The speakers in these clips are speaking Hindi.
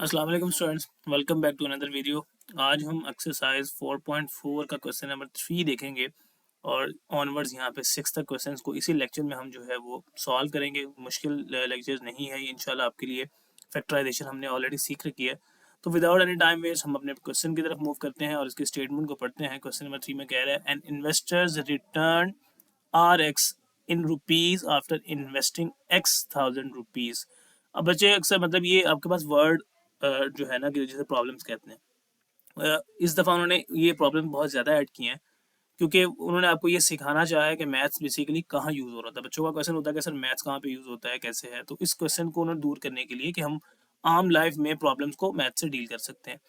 अस्सलाम वालेकुम students, welcome back to another video. आज हम एक्सरसाइज 4.4 का क्वेश्चन नंबर 3 देखेंगे और ऑनवर्ड्स यहाँ पे 6 तक क्वेश्चंस को इसी लेक्चर में हम जो है वो सॉल्व करेंगे। मुश्किल लेक्चर नहीं है ये इंशाल्लाह आपके लिए। फैक्टराइजेशन हमने ऑलरेडी सीख रखी है। तो विदाउट एनी टाइम वेस्ट हम अपने क्वेश्चन की तरफ मूव करते हैं और इसके स्टेटमेंट को पढ़ते हैं। क्वेश्चन नंबर 3 में कह रहा है an investors return R x in rupees after investing x thousand rupees. अब बच्चे अक्सर मतलब ये आपके पास वर्ड जो है ना कि जिसे प्रॉब्लम्स कहते हैं, इस दफ़ा उन्होंने ये प्रॉब्लम बहुत ज़्यादा ऐड की हैं क्योंकि उन्होंने आपको ये सिखाना चाहा है कि मैथ्स बेसिकली कहाँ यूज़ हो रहा था। बच्चों का क्वेश्चन होता है कि सर मैथ्स कहाँ पे यूज़ होता है, कैसे है। तो इस क्वेश्चन को उन्होंने दूर करने के लिए कि हम आम लाइफ में प्रॉब्लम्स को मैथ से डील कर सकते हैं।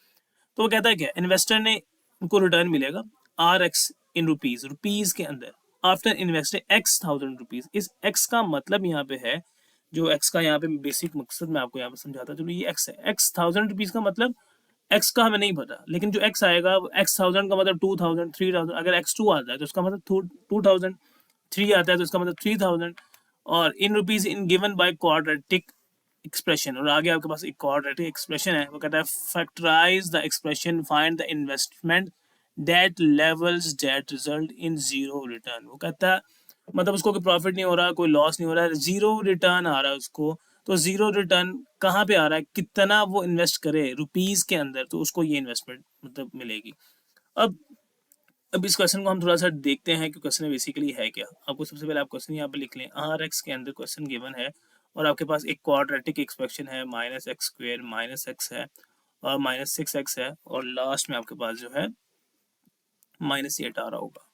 तो वो कहता है क्या, इन्वेस्टर ने उनको रिटर्न मिलेगा R x in rupees, rupees के अंदर after investing x thousand rupees. इस एक्स का मतलब यहाँ पे है, जो एक्स का यहाँ पे बेसिक मकसद मैं आपको यहाँ पे समझाता हूँ। चलो ये एक्स है, एक्स थाउजेंड रुपीज़ का मतलब एक्स का हमें नहीं पता, लेकिन जो एक्स आएगा एक्स थाउजेंड का मतलब 2000 3000। अगर एक्स टू आता है तो उसका मतलब 2000, थ्री आता है तो उसका मतलब 3000। और in rupees in given by quadratic expression, और आगे आपके पास एक क्वाड्रेटिक एक्सप्रेशन है। वो कहता है factorise the expression, find the investment that levels that result in zero return. वो कहता है मतलब उसको कोई प्रॉफिट नहीं हो रहा, कोई लॉस नहीं हो रहा है, जीरो रिटर्न आ रहा है उसको। तो जीरो रिटर्न कहाँ पे आ रहा है, कितना वो इन्वेस्ट करे रुपीज के अंदर, तो उसको ये इन्वेस्टमेंट मतलब मिलेगी। अब अब इस क्वेश्चन को हम थोड़ा सा देखते हैं कि क्वेश्चन बेसिकली है क्या। आपको सबसे पहले आप क्वेश्चन यहाँ पे लिख लें, आर एक्स के अंदर क्वेश्चन गिवन है और आपके पास एक क्वाड्रेटिक एक्सप्रेशन है, minus x square minus x है और माइनस सिक्स एक्स है, और लास्ट में आपके पास जो है माइनस एट आ रहा होगा।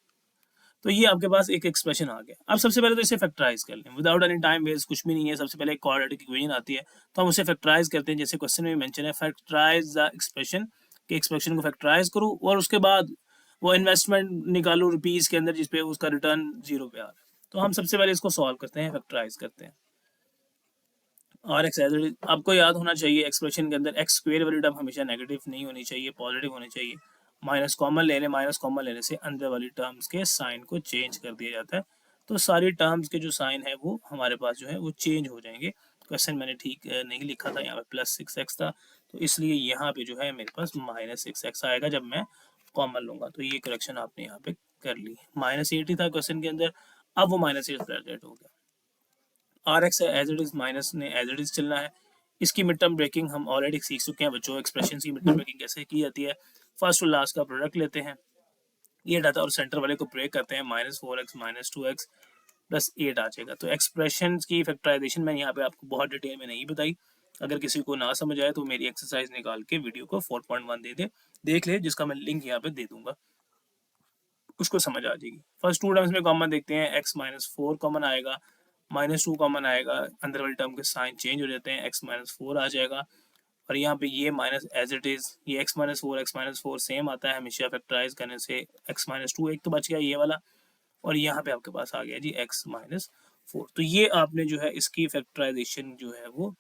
तो ये आपके पास एक एक्सप्रेशन आ गया। अब सबसे पहले तो इसे फैक्टराइज कर लें विदाउट एनी टाइम वेस्ट, कुछ भी नहीं है। सबसे पहले एक क्वाड्रेटिक इक्वेशन आती है तो हम उसे फैक्टराइज करते हैं, जैसे क्वेश्चन में मेंशन है फैक्टराइज द एक्सप्रेशन, कि एक्सप्रेशन को फैक्टराइज करूँ और उसके बाद वो इन्वेस्टमेंट निकालू रुपीज के अंदर जिसपे उसका रिटर्न जीरो पे आ रहा है। तो हम सबसे पहले इसको सॉल्व करते हैं, फैक्टराइज करते हैं। और एक्स आपको याद होना चाहिए एक्सप्रेशन के अंदर एक्स स्क्वेयर वाली टर्म हमेशा नेगेटिव नहीं होनी चाहिए, पॉजिटिव होनी चाहिए। माइनस कॉमन ले लें, माइनस कॉमन लेने से अंदर वाली टर्म्स के साइन को चेंज कर दिया जाता है। तो सारी टर्म्स के जो साइन है वो हमारे पास जो है वो चेंज हो जाएंगे। क्वेश्चन मैंने ठीक नहीं लिखा था, यहाँ पे प्लस सिक्स एक्स था, तो इसलिए यहाँ पे जो है मेरे पास माइनस सिक्स एक्स आएगा जब मैं कॉमन लूंगा। तो ये करेक्शन आपने यहाँ पे कर ली। माइनस एट ही था क्वेश्चन के अंदर, अब वो माइनस एट प्रेजेंट हो गया। आर एक्स है एज इट इज, माइनस ने एज इट इज चलना है। इसकी मिड टर्म ब्रेकिंग हम ऑलरेडी सीख चुके हैं बच्चों, एक्सप्रेशन की मिड टर्म ब्रेकिंग कैसे की जाती है। फर्स्ट और लास्ट का प्रोडक्ट लेते हैं, ये डाटा और सेंटर वाले को ब्रेक करते हैं, minus four x minus two x plus eight आ जाएगा। तो एक्सप्रेशन की फैक्टराइजेशन मैंने यहाँ पे आपको बहुत डिटेल में नहीं बताई। अगर किसी को ना समझ आए तो मेरी एक्सरसाइज निकाल के वीडियो को 4.1 दे दे, देख ले, जिसका मैं लिंक यहाँ पे दे दूंगा, उसको समझ आ जाएगी। फर्स्ट टू टर्म्स में कॉमन देखते हैं, एक्स माइनस फोर कॉमन आएगा, माइनस टू कॉमन आएगा, अंदर वाले टर्म के साइन चेंज हो जाते हैं, एक्स माइनस फोर आ जाएगा। और यहाँ पे ये माइनस एज इट इज, ये एक्स माइनस फोर सेम आता है हमेशा फैक्टराइज करने से। एक्स माइनस टू एक तो बच गया ये वाला, और यहाँ पे आपके पास आ गया जी एक्स माइनस फोर। तो ये आपने जो है इसकी फैक्टराइजेशन जो है वो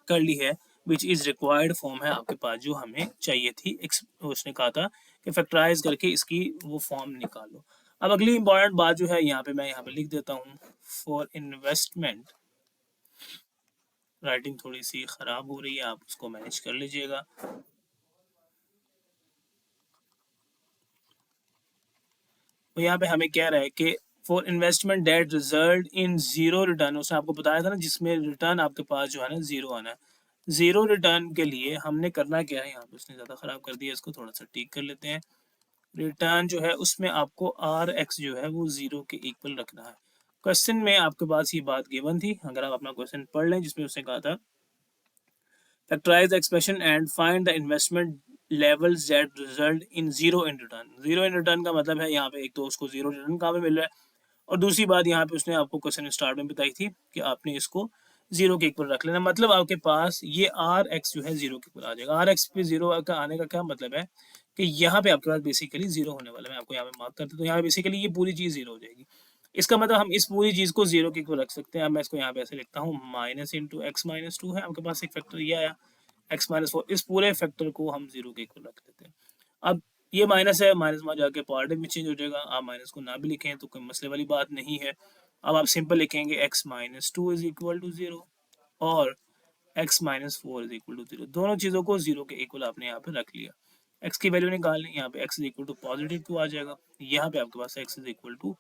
कर ली है, विच इज रिक्वायर्ड फॉर्म है आपके पास जो हमें चाहिए थी। उसने कहा था कि फैक्टराइज करके इसकी वो फॉर्म निकालो। अब अगली इंपॉर्टेंट बात जो है यहाँ पे मैं यहाँ पे लिख देता हूँ, फॉर इन्वेस्टमेंट। राइटिंग थोड़ी सी खराब हो रही है, आप उसको मैनेज कर लीजिएगा। तो यहाँ पे हमें कह रहा है कि for investment that result in zero return, उसने आपको बताया था ना जिसमें रिटर्न आपके पास जो है ना जीरो आना है। जीरो रिटर्न के लिए हमने करना क्या है, यहाँ पे उसने ज़्यादा ख़राब कर दिया, इसको थोड़ा सा ठीक कर लेते हैं। रिटर्न जो है उसमें आपको आर एक्स जो है वो जीरो के इक्वल रखना है। क्वेश्चन में आपके पास ये बात गिवन थी, अगर आप अपना क्वेश्चन पढ़ लें, जिसमें उसने कहा था factorise the expression and find the investment levels that result in zero in return. Zero in return का मतलब है यहाँ पे एक तो उसको जीरो रिटर्न कहाँ पे मिल रहा है, और दूसरी बात यहाँ पे उसने आपको क्वेश्चन स्टार्ट में बताई थी कि आपने इसको जीरो के इक्वल रख लेना। मतलब आपके पास ये आर एक्स जो है जीरो के इक्वल आ जाएगा। आर एक्स पे जीरो का आने का क्या मतलब है कि यहाँ पे आपके पास बेसिकली जीरो होने वाला है। मैं आपको यहाँ पे मार्क करता हूँ, तो यहाँ पे बेसिकली ये पूरी चीज जीरो हो जाएगी। इसका मतलब हम इस पूरी चीज को जीरो के इक्वल रख सकते हैं। अब मैं इसको यहाँ पे ऐसे लिखता हूँ, minus into x minus to है आपके पास एक फैक्टर ये आया, एक्स माइनस फोर, इस पूरे फैक्टर को हम जीरो के इक्वल रख देते हैं। अब ये माइनस है, माइनस में जाके पॉजिटिव में चेंज हो जाएगा। आप माइनस को ना भी लिखें तो कोई मसले वाली बात नहीं है। अब आप सिंपल लिखेंगे x minus two is equal to zero, और x minus 4 is equal to 0। दोनों चीज़ों को 0 के इक्वल आपने यहाँ पे रख लिया। x की वैल्यू निकालनी, यहाँ पे x is equal to positive 2 आ जाएगा, यहाँ पे आपके पास x is equal to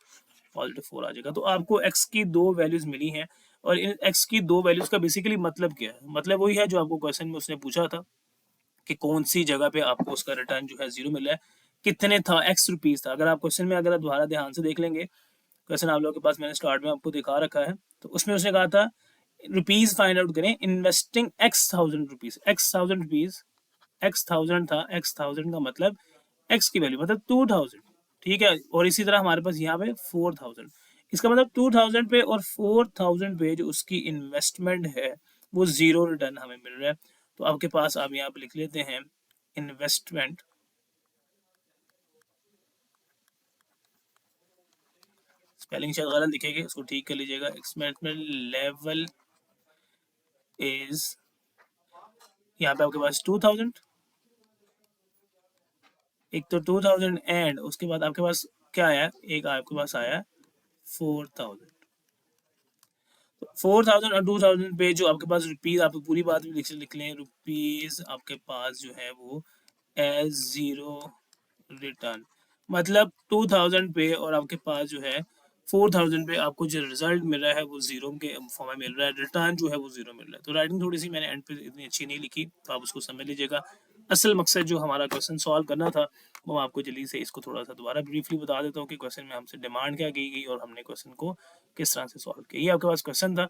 positive 4 आ जाएगा। तो आपको x की दो वैल्यूज मिली हैं, और इन x की दो वैल्यूज का बेसिकली मतलब क्या है? मतलब वही है जो आपको क्वेश्चन में उसने पूछा था कि कौन सी जगह पे आपको उसका रिटर्न जो है 0 मिल रहा है, कितने था, x रुपीज़ था। अगर आप क्वेश्चन में अगर आप दोबारा ध्यान से देख लेंगे, क्वेश्चन आप लोगों के पास मैंने स्टार्ट में आपको दिखा रखा है, तो उसमें उसने कहा था रुपीज फाइंड आउट करें investing x thousand rupees, x thousand rupees, x thousand था, x थाउजेंड का मतलब x की वैल्यू मतलब 2000, ठीक है। और इसी तरह हमारे पास यहाँ पे 4000, इसका मतलब 2000 पे और 4000 पे जो उसकी इन्वेस्टमेंट है वो 0 रिटर्न हमें मिल रहा है। तो आपके पास आप यहाँ पे लिख लेते हैं इन्वेस्टमेंट, स्पेलिंग शायद गलत दिखेगी, उसको ठीक कर लीजिएगा। इन्वेस्टमेंट लेवल इज, यहाँ पे आपके पास 2000, एक तो 2000 एंड उसके बाद आपके पास क्या आया, एक आपके पास आया 4000। 4000 और 2000 पे जो आपके पास रुपीज, आप पूरी बात भी लिख लें, रुपीज आपके पास जो है वो एज 0 रिटर्न, मतलब 2000 पे और आपके पास जो है 4000 पे आपको जो रिजल्ट मिल रहा है वो 0 के फॉर्म में मिल रहा है, रिटर्न जो है वो 0 मिल रहा है। तो राइटिंग थोड़ी सी मैंने एंड पे इतनी अच्छी नहीं लिखी, तो आप उसको समझ लीजिएगा। असल मकसद जो हमारा क्वेश्चन सॉल्व करना था वो आपको जल्दी से इसको थोड़ा सा दोबारा ब्रीफली बता देता हूँ कि क्वेश्चन में हमसे डिमांड क्या की गई और हमने क्वेश्चन को किस तरह से सॉल्व किया। ये आपके पास क्वेश्चन था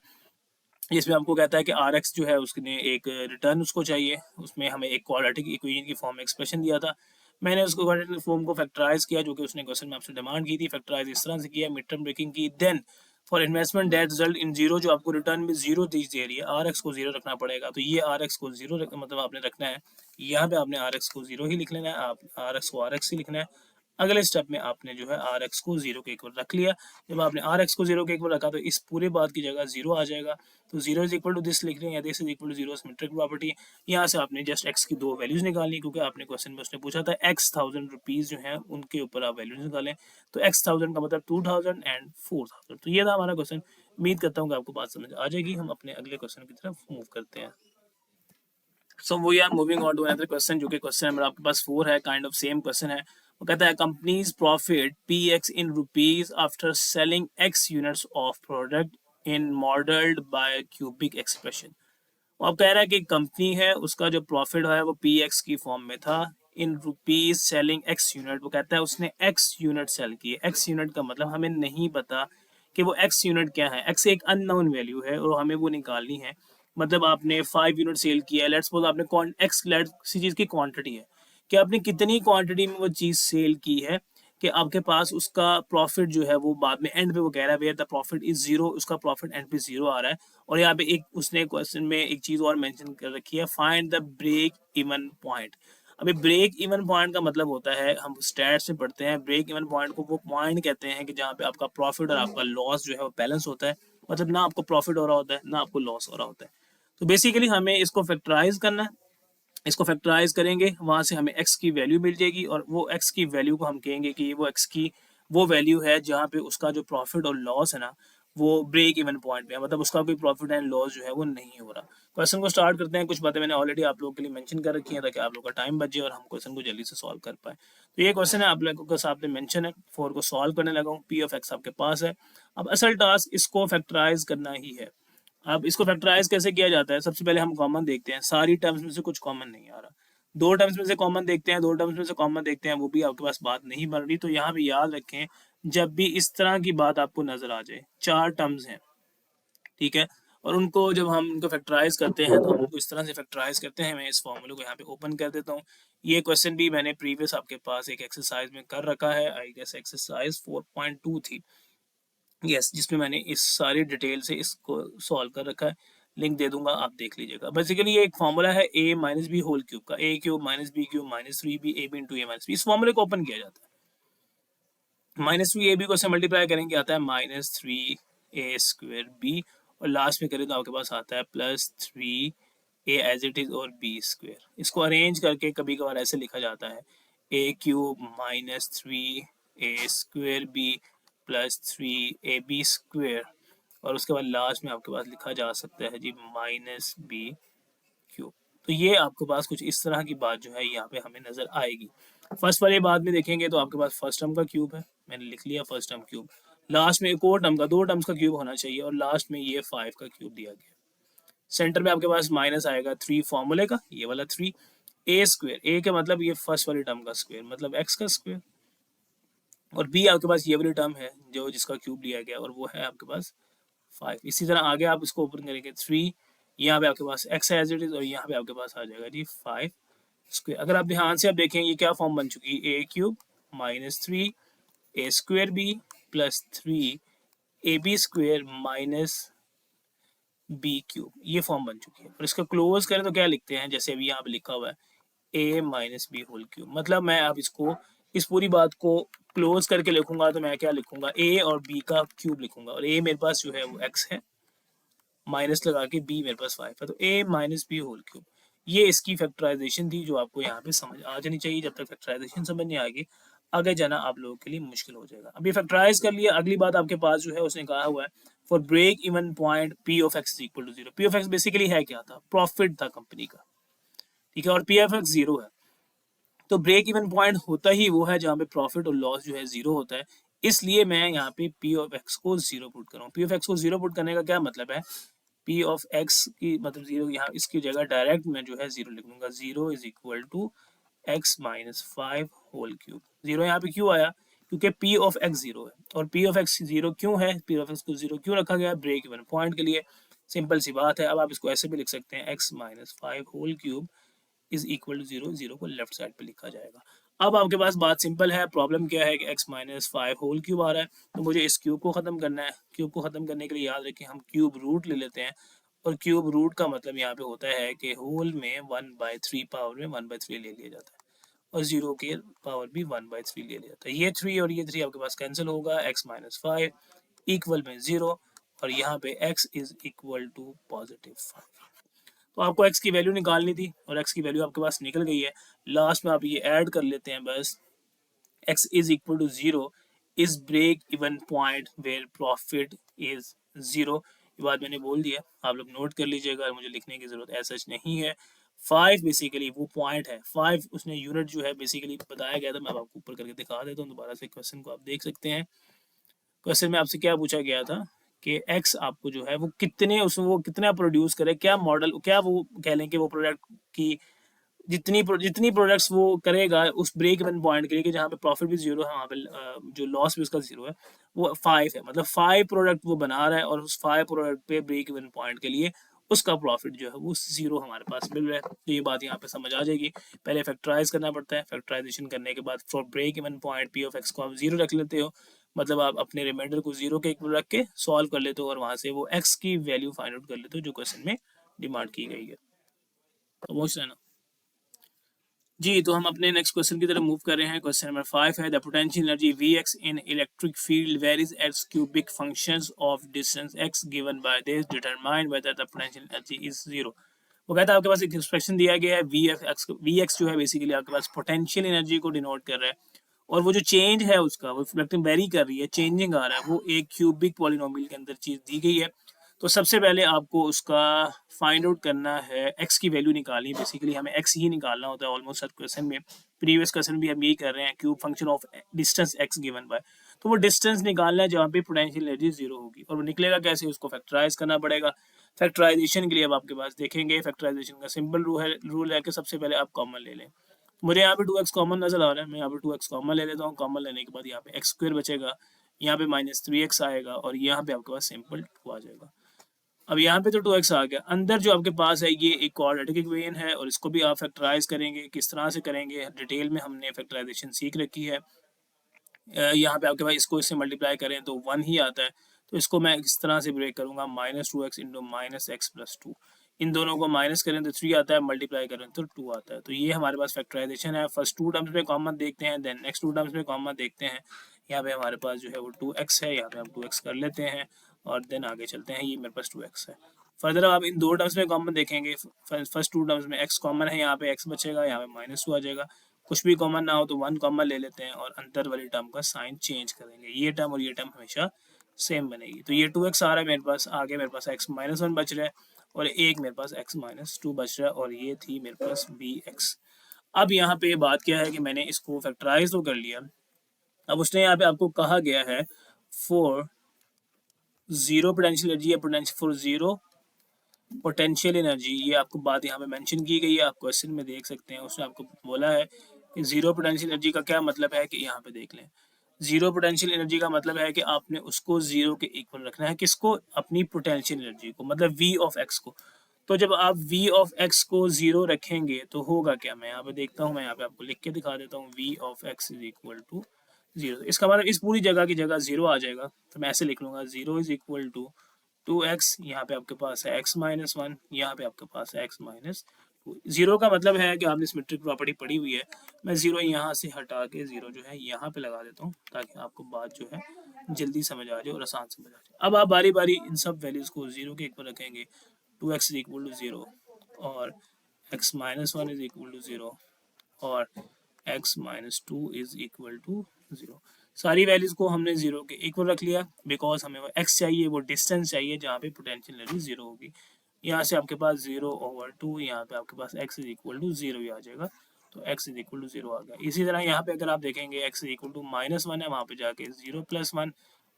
जिसमें आपको कहता है कि आर एक्स जो है उसने एक रिटर्न उसको चाहिए, उसमें हमें एक क्वाड्रेटिक इक्वेशन की फॉर्म में एक्सप्रेशन दिया था। मैंने उसको क्वाड्रेटिक फॉर्म को फैक्टराइज किया जो कि उसने क्वेश्चन में आपसे डिमांड की थी, फैक्टराइज इस तरह से किया, मिड टर्म ब्रेकिंग की, then for investment that result in zero, जो आपको रिटर्न में जीरो दी दे रही है, आर एक्स को जीरो रखना पड़ेगा। तो ये आर एक्स को जीरो मतलब आपने रखना है, यहाँ पे आपने आर एक्स को जीरो ही लिख लेना है, आप आर एक्स को आर एक्स ही लिखना है। अगले स्टेप में आपने जो है आर एक्स को जीरो के इक्वल रख लिया। जब आपने आर एक्स को जीरो के इक्वल रखा तो इस पूरे बात की जगह जीरो आ जाएगा, तो zero is equal to this लिख लें, या this is equal to zero symmetric property. यहाँ से आपने जस्ट एक्स की दो वैल्यूज निकालनी, क्योंकि आपने क्वेश्चन में उसने पूछा था एक्स थाउजेंड रुपीज जो है उनके ऊपर आप वैल्यूज निकालें, तो एक्स थाउजेंड का मतलब 2000 एंड 4000। तो ये था हमारा क्वेश्चन। उम्मीद करता हूँ कि आपको बात समझ आ जाएगी। हम अपने अगले क्वेश्चन की तरफ मूव करते हैं। So we are moving on to another question, जो कि क्वेश्चन नंबर आपके पास 4 है, काइंड ऑफ सेम क्वेश्चन है। वो कहता है companies profit P x in rupees after selling x units of product in modelled by cubic expression. वो अब कह रहा है कि कंपनी है उसका जो प्रॉफिट है वो पी एक्स की फॉर्म में था, in rupees selling x unit. वो कहता है उसने एक्स यूनिट सेल की है। एक्स यूनिट का मतलब हमें नहीं पता कि वो एक्स यूनिट क्या है, एक्स एक अननोन वैल्यू है और हमें वो निकालनी है। मतलब आपने 5 यूनिट सेल किया है, लेट्स सपोज आपने एक्स किसी चीज़ की क्वांटिटी है कि आपने कितनी क्वांटिटी में वो चीज़ सेल की है, कि आपके पास उसका प्रॉफिट जो है वो बाद में एंड पे वो कह रहा है where the profit is zero, उसका प्रॉफिट एंड पे जीरो आ रहा है। और यहाँ पे एक उसने क्वेश्चन में एक चीज़ और मेंशन कर रखी है, find the break even point. अभी ब्रेक इवन पॉइंट का मतलब होता है, हम स्टैट्स में पढ़ते हैं, ब्रेक इवन पॉइंट को वो पॉइंट कहते हैं कि जहाँ पे आपका प्रॉफिट और आपका लॉस जो है वो बैलेंस होता है, मतलब ना आपको प्रॉफिट हो रहा होता है ना आपको लॉस हो रहा होता है। तो बेसिकली हमें इसको फैक्टराइज करना है, इसको फैक्टराइज करेंगे, वहां से हमें x की वैल्यू मिल जाएगी, और वो x की वैल्यू को हम कहेंगे कि वो x की वो वैल्यू है जहाँ पे उसका जो प्रॉफिट और लॉस है ना वो ब्रेक इवन पॉइंट पे है, मतलब उसका कोई प्रॉफिट एंड लॉस जो है वो नहीं हो रहा। क्वेश्चन को स्टार्ट करते हैं। कुछ बातें मैंने ऑलरेडी आप लोगों के लिए मेंशन कर रखी हैं ताकि आप लोगों का टाइम बच जाए और हम क्वेश्चन को जल्दी से सॉल्व कर पाए। तो ये क्वेश्चन है आप लोगों के सामने मेंशन है, 4 को सॉल्व करने लगा हूँ, पी ऑफ एक्स आपके पास है। अब असल टास्क इसको फैक्टराइज करना ही है। अब इसको फैक्टराइज कैसे किया जाता है, सबसे पहले हम कॉमन देखते हैं, सारी टर्म्स में से कुछ कॉमन नहीं आ रहा, दो टर्म्स में से कॉमन देखते हैं, दो टर्म्स में से कॉमन देखते हैं, वो भी आपके पास बात नहीं बन रही। तो यहाँ भी याद रखें, जब भी इस तरह की बात आपको नजर आ जाए, चार टर्म्स हैं, ठीक है, और उनको जब हम उनको फैक्टराइज करते हैं तो हम उनको इस तरह से फैक्टराइज करते हैं। मैं इस फॉर्मूले को यहाँ पे ओपन कर देता हूँ। ये क्वेश्चन भी मैंने प्रीवियस आपके पास एक एक्सरसाइज में कर रखा है, आई गेस एक्सरसाइज 4.2 थी, यस, जिसमें मैंने इस सारी डिटेल से इसको सॉल्व कर रखा है। लिंक दे दूंगा, आप देख लीजिएगा। बेसिकली ये एक फॉर्मूला है A minus B whole cube का, A cube minus B cube minus three B A B into A minus B. इस फॉर्मूले को ओपन किया जाता है, माइनस थ्री ए बी को से मल्टीप्लाई करेंगे आता है minus three A square B, और लास्ट में करें तो आपके पास आता है plus three A as it is और बी स्क्वेयर। इसको अरेंज करके कभी कभार ऐसे लिखा जाता है, A cube minus three A square B plus three A B square, और उसके बाद लास्ट में आपके पास लिखा जा सकता है जी माइनस बी तो ये आपके पास कुछ इस तरह की बात जो है यहाँ पे हमें नजर आएगी। फर्स्ट वाले बात में देखेंगे तो आपके पास फर्स्ट टर्म का क्यूब है, मैंने लिख लिया फर्स्ट टर्म क्यूब। लास्ट में एक और टर्म का, 2 टर्म्स का क्यूब होना चाहिए, और लास्ट में ये 5 का क्यूब दिया गया। सेंटर में आपके पास माइनस आएगा 3 फॉर्मूले का, ये वाला 3। ए स्क्वेयर, ए का मतलब ये फर्स्ट वाली टर्म का स्क्वेयर, मतलब एक्स का स्क्वेयर। और बी आपके पास ये वाली टर्म है जो जिसका क्यूब लिया गया, और वो है आपके पास 5। इसी तरह आगे आप इसको ओपन करेंगे 3, यहाँ पे आपके पास एक्स एज इट इज, और यहाँ पे आपके पास आ जाएगा जी 5 स्क्वेयर। अगर आप ध्यान से आप देखें ये क्या फॉर्म बन चुकी है, A cube minus 3 A square B plus 3 A B square minus B cube, ये फॉर्म बन चुकी है। और इसको क्लोज करें तो क्या लिखते हैं, जैसे अभी यहाँ पे लिखा हुआ है A minus B whole cube. मतलब मैं अब इसको, इस पूरी बात को क्लोज करके लिखूंगा तो मैं क्या लिखूंगा, ए और बी का क्यूब लिखूंगा, और ए मेरे पास जो है वो एक्स है, माइनस लगा के बी मेरे पास 5 है, तो ए माइनस बी होल क्यूब। ये इसकी फैक्टराइजेशन थी जो आपको यहाँ पे समझ आ जानी चाहिए। जब तक फैक्टराइजेशन समझ नहीं आएगी आगे जाना आप लोगों के लिए मुश्किल हो जाएगा। अभी फैक्टराइज कर लिया, अगली बात आपके पास जो है उसने कहा हुआ है for break even point P of x equal to 0। P of x basically है क्या था, प्रॉफिट था कंपनी का, ठीक है, और पी ऑफ एक्स 0 है। तो ब्रेक इवन पॉइंट होता ही वो है जहाँ पे प्रॉफिट और लॉस जो है 0 होता है। इसलिए मैं यहाँ पे पी ऑफ एक्स को 0 पुट कर रहा हूँ। पी ऑफ एक्स को 0 पुट करने का क्या मतलब है, पी ऑफ एक्स की मतलब 0, यहाँ इसकी जगह डायरेक्ट मैं जो है 0 लिख लूंगा। 0 is equal to x minus 5 whole cube. 0 यहाँ पे क्यों आया, क्योंकि पी ऑफ एक्स 0 है। और पी ऑफ एक्स 0 क्यों है, पी ऑफ एक्स को 0 क्यों रखा गया, ब्रेक इवन पॉइंट के लिए। सिंपल सी बात है। अब आप इसको ऐसे भी लिख सकते हैं, x minus 5 whole cube is equal to 0, 0 को लेफ्ट साइड पे लिखा जाएगा। अब आपके पास बात सिंपल है। प्रॉब्लम क्या है कि x माइनस 5 होल क्यूब आ रहा है, तो मुझे इस क्यूब को खत्म करना है। क्यूब को खत्म करने के लिए याद रखें हम क्यूब रूट ले लेते हैं, और क्यूब रूट का मतलब यहाँ पे होता है कि होल में 1/3 पावर में 1/3 ले लिया जाता है, और 0 के पावर भी 1/3 ले लिया जाता है। ये 3 और ये 3 आपके पास कैंसिल होगा, x माइनस 5 इक्वल में 0, और यहाँ पे x is equal to positive 5। तो आपको x की वैल्यू निकालनी थी, और x की वैल्यू आपके पास निकल गई है। लास्ट में आप ये ऐड कर लेते हैं बस, x is equal to 0 is break even point where profit is 0। ये बात मैंने बोल दिया, आप लोग नोट कर लीजिएगा, मुझे लिखने की जरूरत ऐसा नहीं है। 5 बेसिकली वो पॉइंट है, 5 उसने यूनिट जो है बेसिकली बताया गया था। मैं आपको ऊपर करके दिखा देता हूँ दोबारा से, क्वेश्चन को आप देख सकते हैं। क्वेश्चन में आपसे क्या पूछा गया था कि एक्स आपको जो है वो कितने, उसमें वो कितना प्रोड्यूस करे, क्या मॉडल, क्या वो कह लें कि वो प्रोडक्ट की जितनी प्रोडक्ट्स वो करेगा उस ब्रेक इवन पॉइंट के लिए, कि जहाँ पे प्रॉफिट भी 0 है, वहाँ पे जो लॉस भी उसका 0 है, वो 5 है। मतलब 5 प्रोडक्ट वो बना रहा है, और उस 5 प्रोडक्ट पे ब्रेक इवन पॉइंट के लिए उसका प्रॉफिट जो है वो 0 हमारे पास मिल रहा है। तो ये बात यहाँ पे समझ आ जाएगी। पहले फैक्टराइज करना पड़ता है, फैक्टराइजेशन करने के बाद for break even point P of x को आप 0 रख लेते हो, मतलब आप अपने रिमाइंडर को 0 के इक्वल रख के सॉल्व कर लेते हो, और वहां से वो एक्स की वैल्यू फाइंड आउट कर लेते हो जो क्वेश्चन में डिमांड की गई है। समझ रहे ना जी। तो हम अपने नेक्स्ट क्वेश्चन की तरफ मूव कर रहे हैं। क्वेश्चन नंबर 5 है, the potential energy Vx in electric field varies as cubic functions of distance x given by this determine whether the potential energy is 0। वो कहता है आपके पास एक एक्सप्रेशन दिया गया है, Vx जो है बेसिकली आपके पास पोटेंशियल एनर्जी को डिनोट कर रहा है, और वो जो चेंज है उसका, वो फ्लक्टिंग वेरी कर रही है, चेंजिंग आ रहा है, वो एक क्यूबिक पॉलिनोमियल के अंदर चीज दी गई है। तो सबसे पहले आपको उसका फाइंड आउट करना है, एक्स की वैल्यू निकालनी। बेसिकली हमें एक्स ही निकालना होता है ऑलमोस्ट हर क्वेश्चन में। प्रीवियस क्वेश्चन भी हम यही कर रहे हैं, cube function of distance x given by. तो वो डिस्टेंस निकालना है जहाँ पे पोटेंशियल एनर्जी 0 होगी, और वो निकलेगा कैसे, उसको फैक्टराइज करना पड़ेगा। फैक्टराइजेशन के लिए अब आपके पास देखेंगे, फैक्टराइजेशन का सिंपल रूल है कि सबसे पहले आप कॉमन ले लें। मुझे यहाँ पे 2x कॉमन नजर आ रहा है, मैं यहाँ पे 2x कॉमन ले लेता हूँ। कॉमन लेने के बाद यहाँ पे एक्स स्क्वायर बचेगा, यहाँ पे -3x आएगा, और यहाँ पे आपके पास सिंपल 2 आ जाएगा। अब यहाँ पे तो 2x आ गया। अंदर जो आपके पास है ये एक क्वाड्रेटिक इक्वेशन है, और इसको भी आप फैक्टराइज करेंगे। किस तरह से करेंगे डिटेल में हमने फैक्टराइजेशन सीख रखी है। यहाँ पे आपके पास इसको इससे मल्टीप्लाई करें तो 1 ही आता है, तो इसको मैं इस तरह से ब्रेक करूंगा, -2x इंटू -x+2। इन दोनों को माइनस करें तो 3 आता है, मल्टीप्लाई करें तो 2 आता है। तो ये हमारे पास फैक्टराइजेशन है। फर्स्ट 2 टर्म्स में कॉमन देखते हैं, देन नेक्स्ट 2 टर्म्स में कॉमन देखते हैं। यहाँ पे हमारे पास जो है वो 2x है, यहाँ पे हम 2x कर लेते हैं, और देन आगे चलते हैं। ये मेरे पास 2x है। फर्दर आप इन 2 टर्म्स में कॉमन देखेंगे। फर्स्ट 2 टर्म्स में x कॉमन है, यहाँ पे x बचेगा, यहाँ पे -2 आ जाएगा। कुछ भी कॉमन ना हो तो 1 कॉमन ले लेते हैं, और अंदर वाली टर्म का साइन चेंज करेंगे। ये टर्म और ये टर्म हमेशा सेम बनेगी। तो ये 2x आ रहा है मेरे पास, आगे मेरे पास x -1 बच रहा है, और एक मेरे पास x माइनस 2 बच रहा है, और ये थी मेरे पास bx। अब यहाँ पे बात क्या है कि मैंने इसको फैक्टराइज तो कर लिया। अब उसने यहाँ पे आपको कहा गया है फॉर जीरो पोटेंशियल एनर्जी या potential for zero potential energy, ये आपको बात यहाँ पे मेंशन की गई है, आप क्वेश्चन में देख सकते हैं। उसने आपको बोला है कि जीरो पोटेंशियल एनर्जी का क्या मतलब है, कि यहाँ पे देख लें। जीरो पोटेंशियल एनर्जी का मतलब है कि आपने उसको जीरो के इक्वल रखना है, किसको, अपनी पोटेंशियल एनर्जी को, मतलब v ऑफ x को। तो जब आप v ऑफ x को जीरो रखेंगे तो होगा क्या, मैं यहाँ पे देखता हूँ, मैं यहाँ पे आपको लिख के दिखा देता हूँ, v of x is equal to zero. इसका मतलब इस पूरी जगह की जगह जीरो आ जाएगा, तो मैं ऐसे लिख लूंगा, zero is equal to 2x, यहाँ पे आपके पास है x माइनस 1, यहाँ पे आपके पास है x माइनस 2। जीरो का मतलब है कि आपने सिमेट्रिक प्रॉपर्टी पढ़ी हुई है। मैं जीरो यहाँ से हटा के जीरो जो है यहाँ पे लगा देता हूँ, ताकि आपको बात जो है जल्दी समझ आ जाए और आसान समझ आ जाए। अब आप बारी बारी इन सब वैल्यूज को जीरो के इक्वल रखेंगे। 2x is equal to zero, और x minus 1 is equal to zero, और x minus 2 is equal to zero. सारी वैल्यूज को हमने जीरो के इक्वल रख लिया, बिकॉज हमें वो x चाहिए, वो डिस्टेंस चाहिए जहाँ पे पोटेंशियल एनर्जी जीरो होगी। यहाँ से आपके पास 0/2, यहाँ पे आपके पास x is equal to zero ही आ जाएगा, तो x is equal to zero आ गया। इसी तरह यहाँ पे अगर आप देखेंगे x इज इक्वल टू -1 है, वहाँ पे जाके 0+1,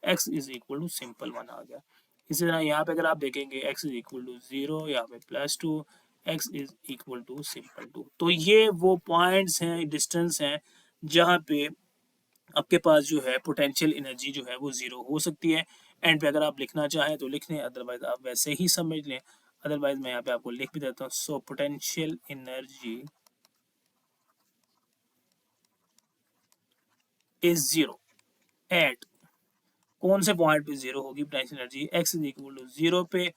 x is equal to simple 1 आ गया। इसी तरह यहाँ पे अगर आप देखेंगे x is equal to zero, यहाँ पे +2, x is equal to simple 2। तो ये वो पॉइंट्स हैं, डिस्टेंस हैं, जहाँ पे आपके पास जो है पोटेंशियल एनर्जी जो है वो जीरो हो सकती है। एंड पे अगर आप लिखना चाहें तो लिख लें, अदरवाइज आप वैसे ही समझ लें। अदरवाइज मैं यहाँ पे आपको लिख भी देता हूँ। So potential energy is zero at, कौन से पॉइंट पे जीरो होगी potential energy, x is equal to zero पे,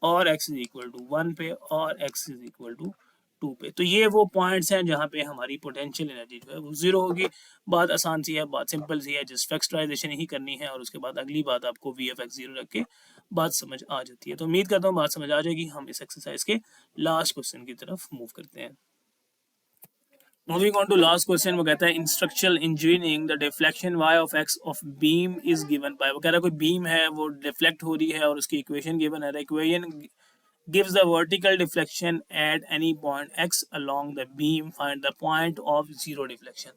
और x इज इक्वल टू 1 पे, और x इज इक्वल टू 2 पे। तो ये वो पॉइंट्स हैं जहाँ पे हमारी पोटेंशियल एनर्जी जो है वो जीरो होगी। बात आसान सी है, बात सिंपल सी है, जिस फैक्टराइजेशन ही करनी है, और उसके बाद अगली बात आपको वी एफ एक्स जीरो रख के बात समझ आ जाती है। तो उम्मीद करता हूँ बात समझ आ जाएगी। हम इस एक्सरसाइज के लास्ट क्वेश्चन की तरफ मूव करते हैं। Moving on to last question, वो कहता है in structural engineering the deflection y of x of beam is given by, वो कह रहा है कोई बीम है वो डिफ्लेक्ट हो रही है और उसकी इक्वेशन गिवन है। Equation gives the vertical deflection at any point x along the beam, find the point of zero deflection।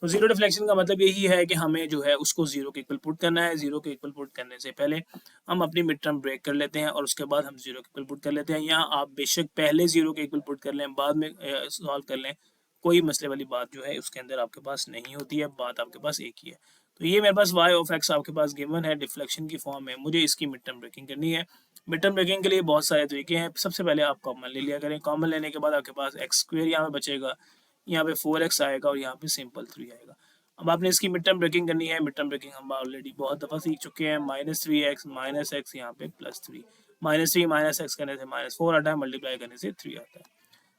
तो जीरो डिफ्लेक्शन का मतलब यही है कि हमें जो है उसको जीरो के इक्वल पुट करना है। जीरो के इक्वल पुट करने से पहले हम अपनी मिड टर्म ब्रेक कर लेते हैं, और उसके बाद हम जीरो के इक्वल पुट कर लेते हैं। यहाँ आप बेशक पहले जीरो के इक्वल पुट कर लें, बाद में सॉल्व कर लें, कोई मसले वाली बात जो है उसके अंदर आपके पास नहीं होती है, बात आपके पास एक ही है। तो ये मेरे पास y ऑफ x आपके पास गिवन है डिफ्लेक्शन की फॉर्म में, मुझे इसकी मिड टर्म ब्रेकिंग करनी है। मिड टर्म ब्रेकिंग के लिए बहुत सारे तरीके हैं। सबसे पहले आप कॉमन ले लिया करें, कॉमन लेने के बाद आपके पास एक्स स्क्वेयर यहाँ पे बचेगा, यहाँ पे 4x आएगा, और यहाँ पे सिंपल 3 आएगा। अब आपने इसकी मिड टर्म ब्रेकिंग करनी है। मिड टर्म ब्रेकिंग हम ऑलरेडी बहुत दफ़ा सीख चुके हैं। -3x -x यहाँ पे +3, -3 -x करने से -4 आता है, मल्टीप्लाई करने से 3 आता है।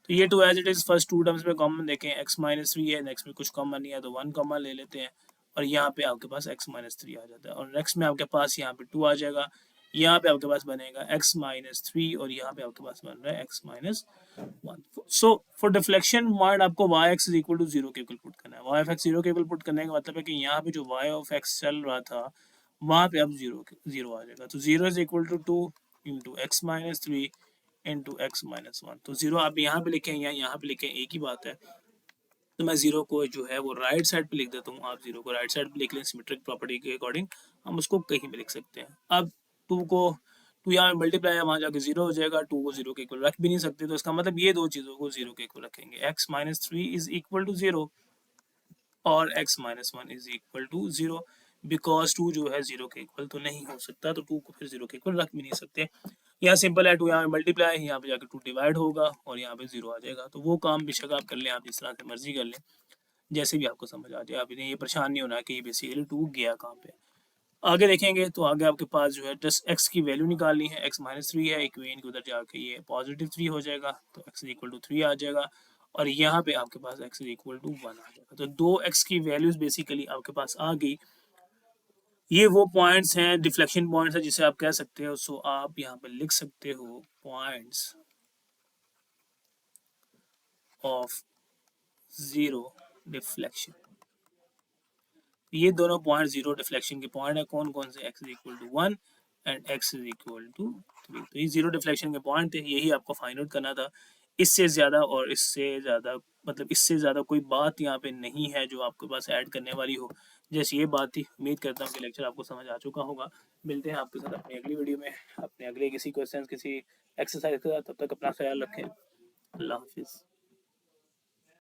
तो ये two as it is first two terms में कॉमन देखें, x -3 है, नेक्स्ट में कुछ कॉमन नहीं है तो 1 कॉमन ले लेते हैं, और यहाँ पे आपके पास x -3 आ जाता है, और नेक्स्ट में आपके पास यहाँ पे 2 आ जाएगा, यहाँ पे आपके पास बनेगा x -3, और यहाँ पे आपके पास बन रहा है x -1। So for deflection point आपको y x is equal to zero के इक्वल पुट करना है। y ऑफ x जीरो के इक्वल पुट करने का मतलब है कि यहाँ पे जो y ऑफ x चल रहा था वहाँ पे अब जीरो आ जाएगा। तो zero is equal to 2 into x -3 into x -1। तो जीरो आप यहाँ पे लिखें या यहाँ पे लिखें, एक ही बात है। तो मैं जीरो को जो है वो राइट साइड पे लिख देता हूँ, आप जीरो को राइट साइड पे लिख लें, सिमेट्रिक प्रॉपर्टी के अकॉर्डिंग हम उसको कहीं भी लिख सकते हैं। अब टू यहाँ मल्टीप्लाई है, वहाँ जाके जीरो हो जाएगा, टू को जीरो के इक्वल रख भी नहीं सकते, तो इसका मतलब ये दो चीज़ों को जीरो के इक्वल रखेंगे। X -3 is equal to zero, और x -1 is equal to zero, because two जो है जीरो के इक्वल तो नहीं हो सकता, तो टू को फिर जीरो के इक्वल रख भी नहीं सकते। यहाँ सिंपल है, टू यहाँ मल्टीप्लाई, यहाँ पे जाकर टू डिवाइड होगा, और यहाँ पे जीरो आ जाएगा। तो वो काम बेशक आप कर लें, आप जिस तरह से मर्जी कर लें, जैसे भी आपको समझ आ जाए। आप इन्हें ये परेशान नहीं होना कि ये बेसिकली टू गया कहाँ पे। आगे देखेंगे तो आगे आपके पास जो है जस्ट x की वैल्यू निकालनी है। x -3 है, इक्वेशन के उधर जाके ये +3 हो जाएगा, तो x इज इक्वल टू 3 आ जाएगा, और यहाँ पे आपके पास x इज इक्वल टू 1 आ जाएगा। तो दो x की वैल्यूज बेसिकली आपके पास आ गई। ये वो पॉइंट्स हैं, डिफ्लेक्शन पॉइंट्स हैं जिसे आप कह सकते हो। सो आप यहाँ पे लिख सकते हो पॉइंट्स ऑफ जीरो डिफ्लेक्शन। ये दोनों पॉइंट जीरो डिफ्लेक्शन के पॉइंट है। कौन कौन से? x is equal to 1, and x is equal to 3। तो ये जीरो डिफ्लेक्शन के पॉइंट थे, यही आपको फाइंड आउट करना था। इससे ज़्यादा और इससे ज़्यादा मतलब इससे ज़्यादा कोई बात यहाँ पे नहीं है जो आपके पास ऐड करने वाली हो। जैसे ये बात थी, उम्मीद करता हूँ कि लेक्चर आपको समझ आ चुका होगा। मिलते हैं आपके साथ अपनी अगली वीडियो में, अपने अगले किसी क्वेश्चन किसी एक्सरसाइज के साथ। तब तक अपना ख्याल रखें। अल्लाह हाफिज़।